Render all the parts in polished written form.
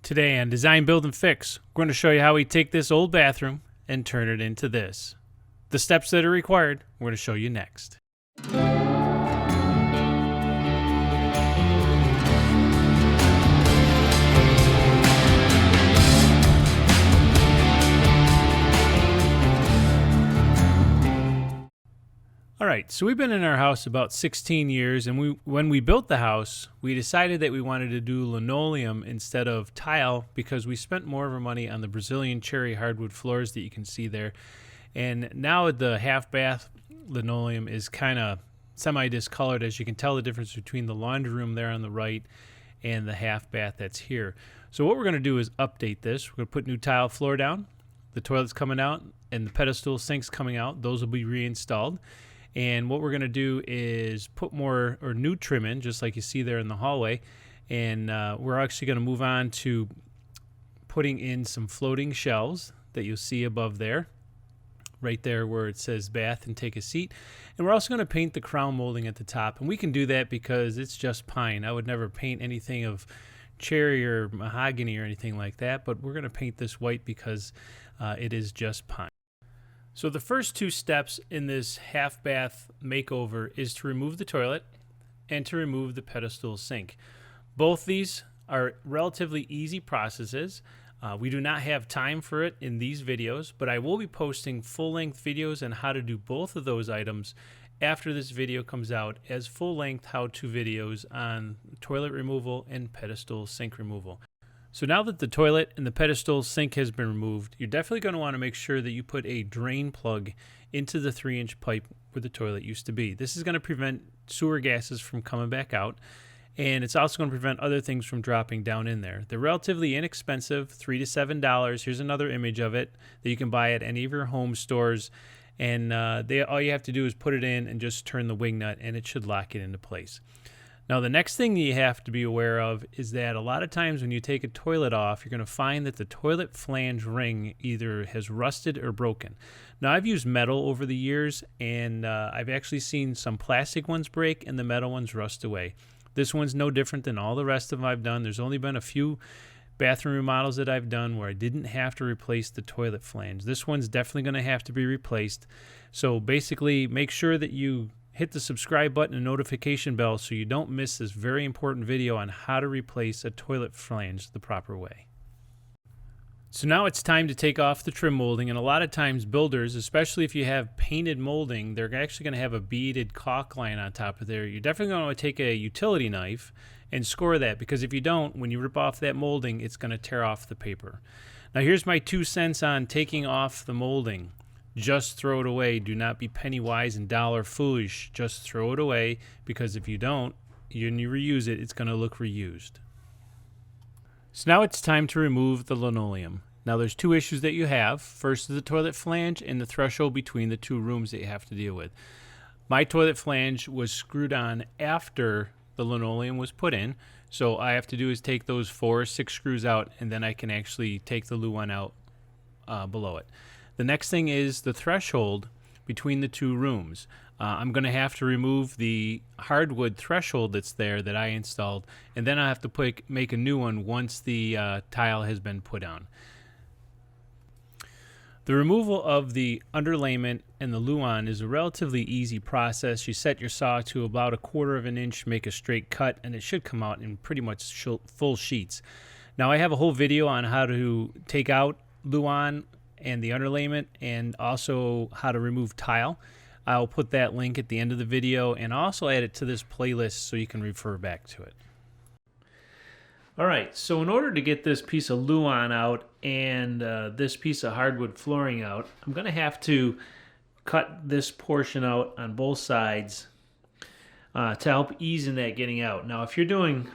Today on Design, Build, and Fix, we're going to show you how we take this old bathroom and turn it into this. The steps that are required, we're going to show you next. All right, so we've been in our house about 16 years, and when we built the house, we decided that we wanted to do linoleum instead of tile because we spent more of our money on the Brazilian cherry hardwood floors that you can see there. And now the half bath linoleum is kind of semi-discolored, as you can tell the difference between the laundry room there on the right and the half bath that's here. So what we're going to do is update this. We're going to put new tile floor down, the toilet's coming out, and the pedestal sinks coming out. Those will be reinstalled. And what we're going to do is put more or new trim in, just like you see there in the hallway. And we're actually going to move on to putting in some floating shelves that you'll see above there, right there where it says bath and take a seat. And we're also going to paint the crown molding at the top. And we can do that because it's just pine. I would never paint anything of cherry or mahogany or anything like that, but we're going to paint this white because it is just pine. So the first two steps in this half bath makeover is to remove the toilet and to remove the pedestal sink. Both these are relatively easy processes. We do not have time for it in these videos, but I will be posting full-length videos on how to do both of those items after this video comes out as full-length how-to videos on toilet removal and pedestal sink removal. So now that the toilet and the pedestal sink has been removed, you're definitely going to want to make sure that you put a drain plug into the 3-inch pipe where the toilet used to be. This is going to prevent sewer gases from coming back out, and it's also going to prevent other things from dropping down in there. They're relatively inexpensive, $3 to $7. Here's another image of it that you can buy at any of your home stores, and all you have to do is put it in and just turn the wing nut, and it should lock it into place. Now, the next thing that you have to be aware of is that a lot of times when you take a toilet off, you're going to find that the toilet flange ring either has rusted or broken. Now, I've used metal over the years, and I've actually seen some plastic ones break and the metal ones rust away. This one's no different than all the rest of them I've done. There's only been a few bathroom remodels that I've done where I didn't have to replace the toilet flange. This one's definitely going to have to be replaced. So basically, make sure that you hit the subscribe button and notification bell so you don't miss this very important video on how to replace a toilet flange the proper way. So now it's time to take off the trim molding, and a lot of times builders, especially if you have painted molding, they're actually going to have a beaded caulk line on top of there. You're definitely going to want to take a utility knife and score that, because if you don't, when you rip off that molding, it's going to tear off the paper. Now here's my 2 cents on taking off the molding. Just throw it away. Do not be penny wise and dollar foolish. Just throw it away, because if you don't, and you reuse it, it's going to look reused. So now it's time to remove the linoleum. Now there's 2 issues that you have. First is the toilet flange and the threshold between the 2 rooms that you have to deal with. My toilet flange was screwed on after the linoleum was put in, so all I have to do is take those 4 or 6 screws out, and then I can actually take the luan out below it. The next thing is the threshold between the 2 rooms. I'm going to have to remove the hardwood threshold that's there that I installed, and then I have to make a new one once the tile has been put on. The removal of the underlayment and the luan is a relatively easy process. You set your saw to about 1/4 inch, make a straight cut, and it should come out in pretty much full sheets. Now I have a whole video on how to take out luan and the underlayment, and also how to remove tile. I'll put that link at the end of the video, and also add it to this playlist so you can refer back to it. Alright, so in order to get this piece of luan out and this piece of hardwood flooring out, I'm going to have to cut this portion out on both sides to help ease in that getting out. Now if you're doing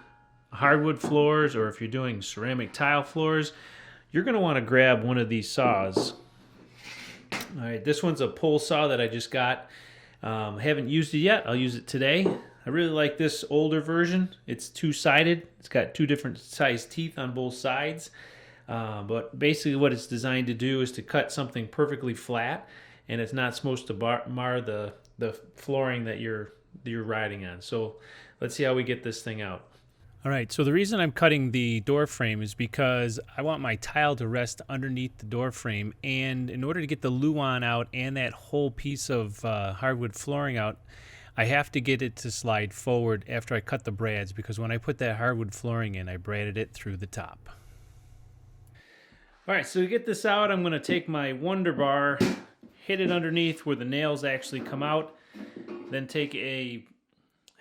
hardwood floors, or if you're doing ceramic tile floors, you're going to want to grab one of these saws. All right, this one's a pull saw that I just got. I haven't used it yet. I'll use it today. I really like this older version. It's 2-sided. It's got 2 different size teeth on both sides. But basically what it's designed to do is to cut something perfectly flat, and it's not supposed to mar the flooring that you're riding on. So let's see how we get this thing out. All right, so the reason I'm cutting the door frame is because I want my tile to rest underneath the door frame, and in order to get the luan out and that whole piece of hardwood flooring out, I have to get it to slide forward after I cut the brads, because when I put that hardwood flooring in, I braided it through the top. All right, so to get this out, I'm going to take my Wonder Bar, hit it underneath where the nails actually come out, then take a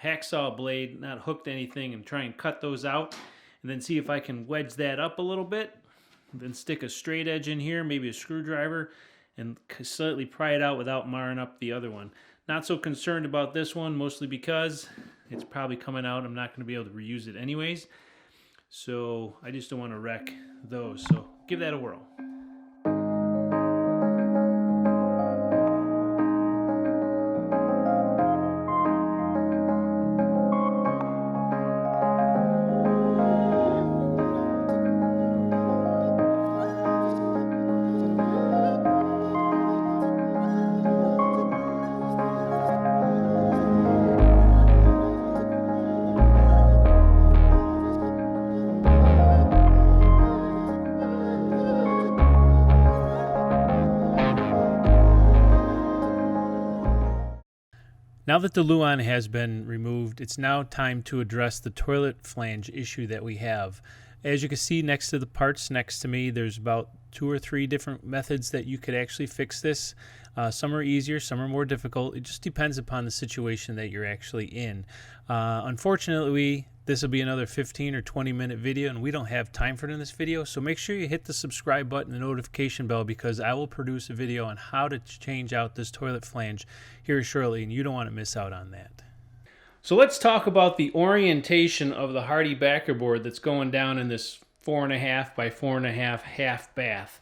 hacksaw blade, not hooked to anything, and try and cut those out, and then see if I can wedge that up a little bit, then stick a straight edge in here, maybe a screwdriver, and slightly pry it out without marring up the other one. Not so concerned about this one, mostly because it's probably coming out. I'm not going to be able to reuse it anyways, so I just don't want to wreck those. So give that a whirl. Now that the luan has been removed, it's now time to address the toilet flange issue that we have. As you can see next to the parts next to me, there's about 2 or 3 different methods that you could actually fix this. Some are easier, some are more difficult. It just depends upon the situation that you're actually in. Unfortunately, this will be another 15 or 20 minute video, and we don't have time for it in this video, so make sure you hit the subscribe button and the notification bell, because I will produce a video on how to change out this toilet flange here shortly, and you don't want to miss out on that. So let's talk about the orientation of the Hardie backer board that's going down in this 4.5 by 4.5 half bath.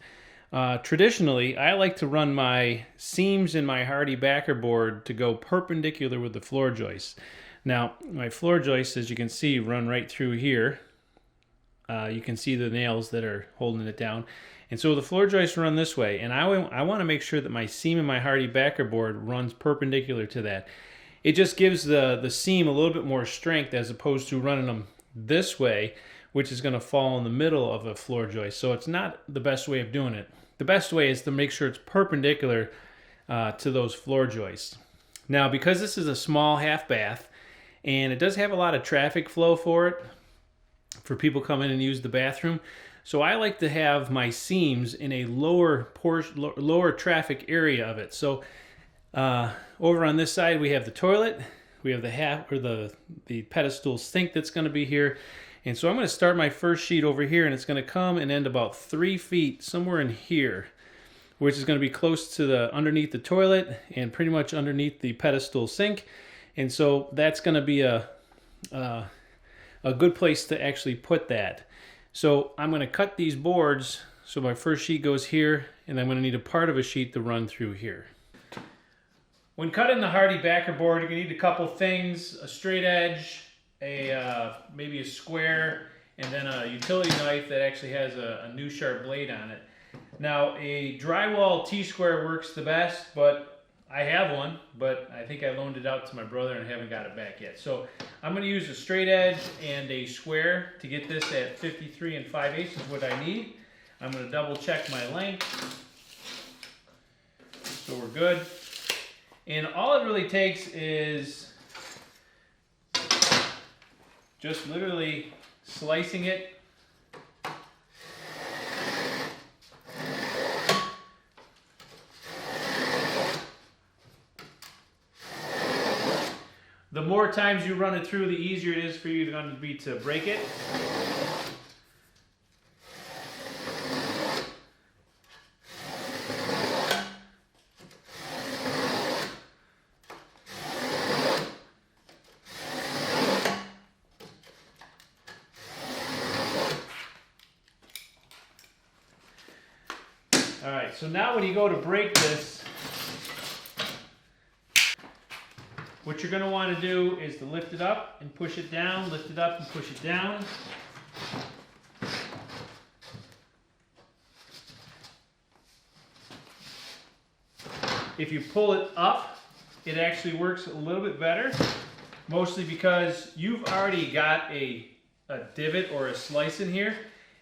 Traditionally, I like to run my seams in my Hardie backer board to go perpendicular with the floor joists. Now, my floor joists, as you can see, run right through here. You can see the nails that are holding it down. And so the floor joists run this way, and I want to make sure that my seam in my Hardie backer board runs perpendicular to that. It just gives the seam a little bit more strength as opposed to running them this way, which is going to fall in the middle of a floor joist. So it's not the best way of doing it. The best way is to make sure it's perpendicular to those floor joists. Now, because this is a small half bath, and it does have a lot of traffic flow for it, for people come in and use the bathroom. So I like to have my seams in a lower traffic area of it. So over on this side, we have the toilet, we have the pedestal sink that's going to be here. And so I'm going to start my first sheet over here, and it's going to come and end about 3 feet somewhere in here, which is going to be close to underneath the toilet and pretty much underneath the pedestal sink. And so that's going to be a good place to actually put that. So I'm going to cut these boards. So my first sheet goes here, and I'm going to need a part of a sheet to run through here. When cutting the Hardie backer board, you're going to need a couple things: a straight edge, maybe a square, and then a utility knife that actually has a new sharp blade on it. Now, a drywall T-square works the best, but I have one, but I think I loaned it out to my brother and haven't got it back yet. So I'm going to use a straight edge and a square to get this at 53 5/8 is what I need. I'm going to double check my length. So we're good. And all it really takes is just literally slicing it. The more times you run it through, the easier it is for you to break it. All right, so now when you go to break this, what you're going to want to do is to lift it up and push it down, lift it up and push it down. If you pull it up, it actually works a little bit better, mostly because you've already got a a divot or a slice in here.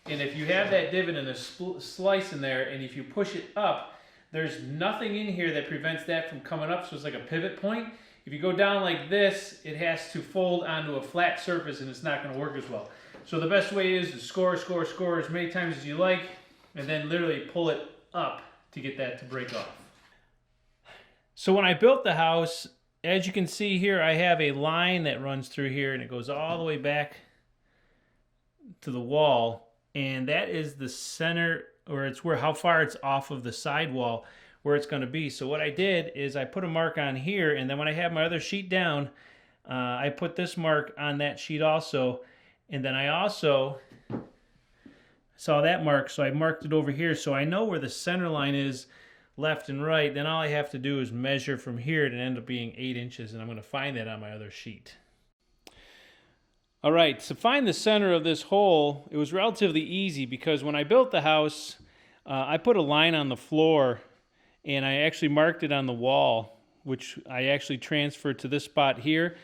And if you have that divot and a slice in there, and if you push it up, there's nothing in here that prevents that from coming up, so it's like a pivot point. If you go down like this, it has to fold onto a flat surface and it's not going to work as well. So the best way is to score as many times as you like, and then literally pull it up to get that to break off. So when I built the house, as you can see here, I have a line that runs through here and it goes all the way back to the wall. And that is the center, or it's where how far it's off of the side wall where it's going to be. So what I did is I put a mark on here, and then when I have my other sheet down, I put this mark on that sheet also, and then I also saw that mark, so I marked it over here so I know where the center line is left and right. Then all I have to do is measure from here to end up being 8 inches, and I'm going to find that on my other sheet. All right, to find the center of this hole, it was relatively easy because when I built the house, I put a line on the floor and I actually marked it on the wall, which I actually transferred to this spot here.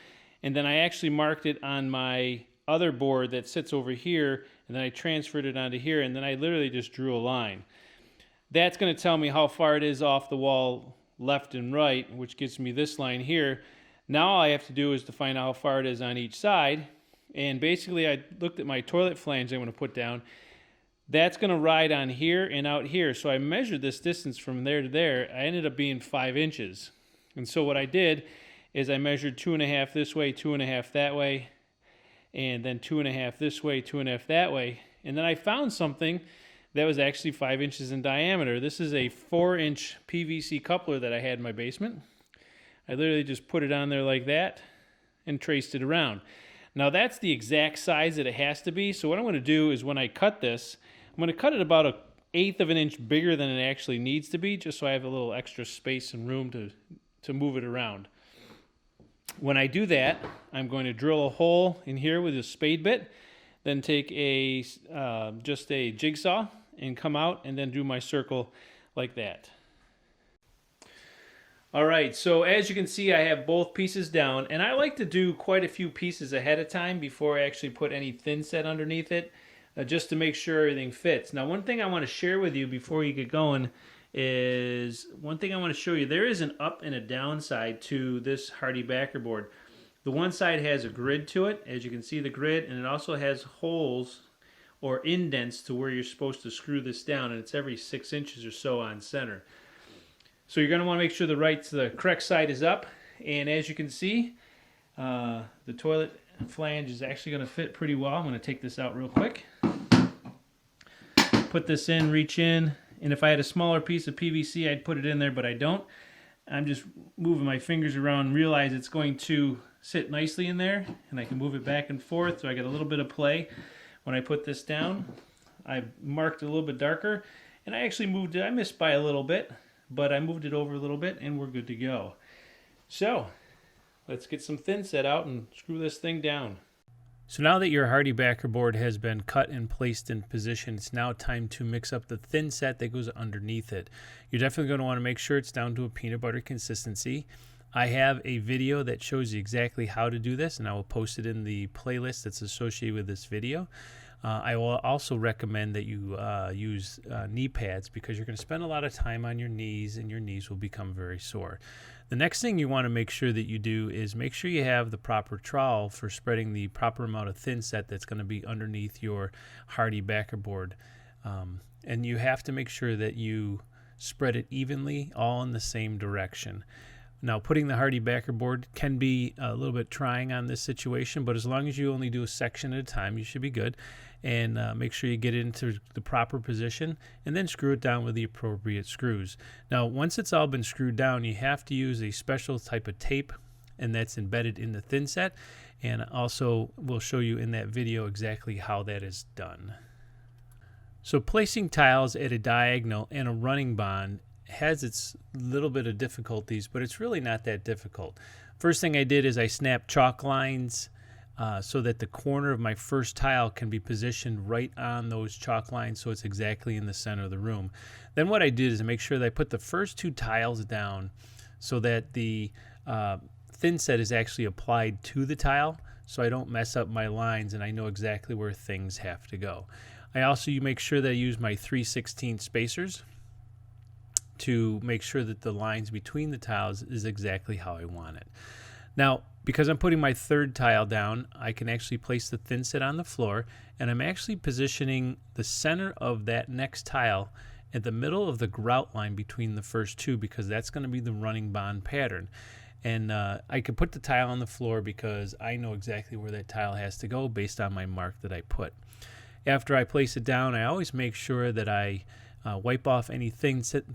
And then I actually marked it on my other board that sits over here, and then I transferred it onto here, and then I literally just drew a line. That's going to tell me how far it is off the wall left and right, which gives me this line here. Now all I have to do is to find out how far it is on each side. And basically I looked at my toilet flange I'm going to put down. That's going to ride on here and out here. So I measured this distance from there to there. I ended up being 5 inches. And so what I did is I measured 2.5 this way, 2.5 that way, and then 2.5 this way, 2.5 that way. And then I found something that was actually 5 inches in diameter. This is a 4-inch PVC coupler that I had in my basement. I literally just put it on there like that and traced it around. Now that's the exact size that it has to be. So what I'm going to do is when I cut this, I'm going to cut it about 1/8 of an inch bigger than it actually needs to be, just so I have a little extra space and room to move it around. When I do that, I'm going to drill a hole in here with a spade bit, then take just a jigsaw and come out and then do my circle like that. All right, so as you can see, I have both pieces down, and I like to do quite a few pieces ahead of time before I actually put any thin set underneath it, just to make sure everything fits. Now, one thing I want to share with you before you get going is one thing I want to show you. There is an up and a down side to this Hardy backer board. The one side has a grid to it, as you can see the grid, and it also has holes or indents to where you're supposed to screw this down, and it's every 6 inches or so on center. So you're going to want to make sure the correct side is up, and as you can see, the toilet flange is actually going to fit pretty well. I'm going to take this out real quick. Put this in, reach in, and if I had a smaller piece of PVC, I'd put it in there, but I don't. I'm just moving my fingers around and realize it's going to sit nicely in there, and I can move it back and forth, so I get a little bit of play when I put this down. I marked it a little bit darker, and I actually moved it. I missed by a little bit, but I moved it over a little bit, and we're good to go. So let's get some thin set out and screw this thing down. So now that your Hardy backer board has been cut and placed in position, it's now time to mix up the thin set that goes underneath it. You're definitely going to want to make sure it's down to a peanut butter consistency. I have a video that shows you exactly how to do this, and I will post it in the playlist that's associated with this video. I will also recommend that you use knee pads because you're going to spend a lot of time on your knees, and your knees will become very sore. The next thing you want to make sure that you do is make sure you have the proper trowel for spreading the proper amount of thin set that's going to be underneath your Hardy backer board. And you have to make sure that you spread it evenly, all in the same direction. Now, putting the Hardy backer board can be a little bit trying on this situation, but as long as you only do a section at a time, you should be good. And make sure you get it into the proper position and then screw it down with the appropriate screws. Now, once it's all been screwed down, you have to use a special type of tape, and that's embedded in the thin set. And also, we'll show you in that video exactly how that is done. So placing tiles at a diagonal and a running bond has its little bit of difficulties, but it's really not that difficult. First thing I did is I snapped chalk lines so that the corner of my first tile can be positioned right on those chalk lines, so it's exactly in the center of the room. Then what I did is I make sure that I put the first 2 tiles down so that the thin set is actually applied to the tile. so I don't mess up my lines and I know exactly where things have to go. I also make sure that I use my 3/16 spacers to make sure that the lines between the tiles is exactly how I want it. Now, because I'm putting my third tile down, I can actually place the thin set on the floor, and I'm actually positioning the center of that next tile at the middle of the grout line between the first two, because that's going to be the running bond pattern. And I could put the tile on the floor because I know exactly where that tile has to go based on my mark that I put. After I place it down, I always make sure that I wipe off any thin set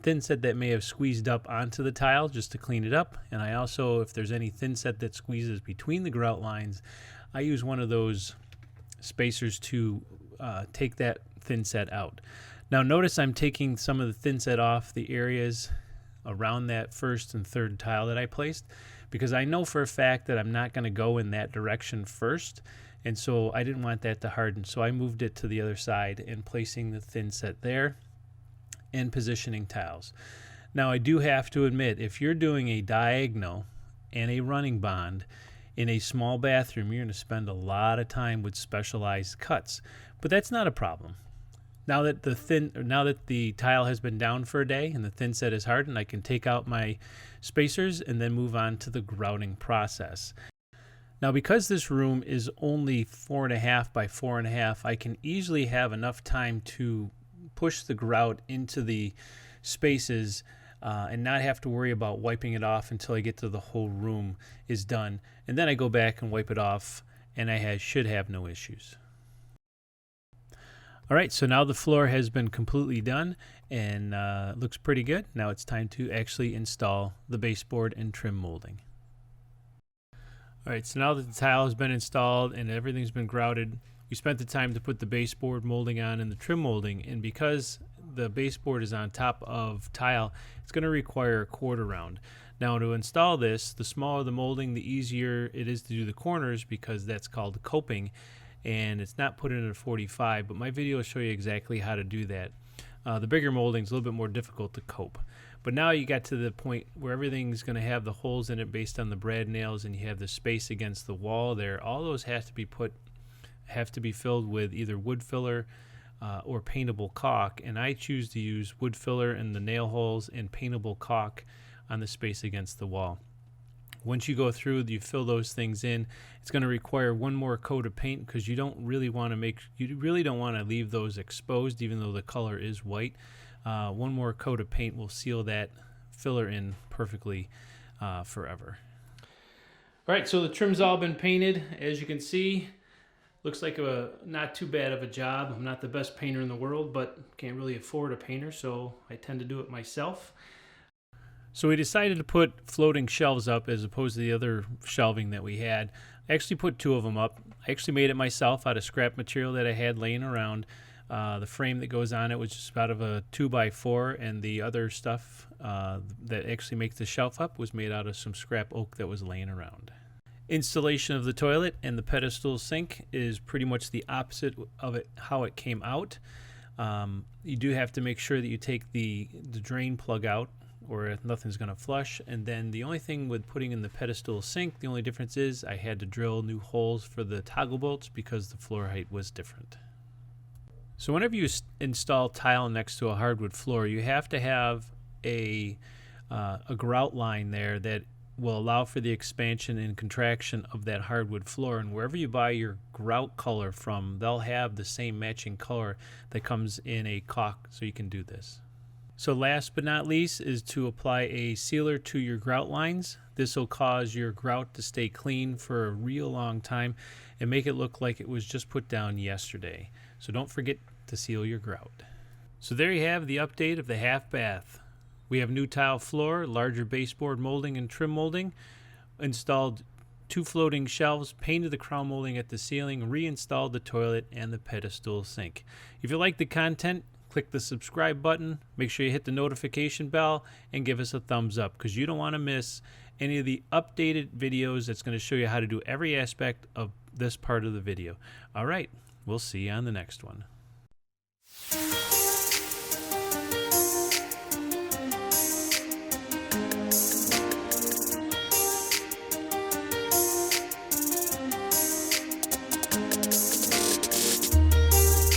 that may have squeezed up onto the tile just to clean it up. And I also, if there's any thin set that squeezes between the grout lines, I use one of those spacers to take that thin set out. Now notice I'm taking some of the thin set off the areas around that first and third tile that I placed, because I know for a fact that I'm not going to go in that direction first, and so I didn't want that to harden, so I moved it to the other side and placing the thin set there and positioning tiles. Now I do have to admit, if you're doing a diagonal and a running bond in a small bathroom, you're going to spend a lot of time with specialized cuts, but that's not a problem. Now that the tile has been down for a day and the thin set is hardened, I can take out my spacers and then move on to the grouting process. Now, because this room is only 4.5 by 4.5, I can easily have enough time to push the grout into the spaces and not have to worry about wiping it off until I get to the whole room is done. And then I go back and wipe it off, and I should have no issues. All right, so now the floor has been completely done and looks pretty good. Now it's time to actually install the baseboard and trim molding. All right, so now that the tile has been installed and everything's been grouted, we spent the time to put the baseboard molding on and the trim molding, and because the baseboard is on top of tile, it's going to require a quarter round. Now to install this, the smaller the molding, the easier it is to do the corners, because that's called coping, and it's not put in a 45, but my video will show you exactly how to do that. The bigger molding is a little bit more difficult to cope. But now you got to the point where everything's going to have the holes in it based on the brad nails, and you have the space against the wall there. All those have to be filled with either wood filler or paintable caulk, and I choose to use wood filler in the nail holes and paintable caulk on the space against the wall. Once you go through, you fill those things in. It's going to require one more coat of paint, because you really don't want to leave those exposed, even though the color is white. One more coat of paint will seal that filler in perfectly forever. All right, so the trim's all been painted. As you can see, looks like not too bad of a job. I'm not the best painter in the world, but can't really afford a painter, so I tend to do it myself. So we decided to put floating shelves up as opposed to the other shelving that we had. I actually put 2 of them up. I actually made it myself out of scrap material that I had laying around. The frame that goes on it was just out of a 2x4, and the other stuff that actually makes the shelf up was made out of some scrap oak that was laying around. Installation of the toilet and the pedestal sink is pretty much the opposite of how it came out. You do have to make sure that you take the drain plug out, or nothing's going to flush. And then the only thing with putting in the pedestal sink, the only difference is I had to drill new holes for the toggle bolts because the floor height was different. So whenever you install tile next to a hardwood floor, you have to have a grout line there that will allow for the expansion and contraction of that hardwood floor. And wherever you buy your grout color from, they'll have the same matching color that comes in a caulk, so you can do this. So last but not least is to apply a sealer to your grout lines. This will cause your grout to stay clean for a real long time and make it look like it was just put down yesterday. So don't forget to seal your grout. So there you have the update of the half bath. We have new tile floor, larger baseboard molding and trim molding, installed 2 floating shelves, painted the crown molding at the ceiling, reinstalled the toilet and the pedestal sink. If you like the content, click the subscribe button, make sure you hit the notification bell, and give us a thumbs up, because you don't want to miss any of the updated videos that's going to show you how to do every aspect of this part of the video. All right, we'll see you on the next one.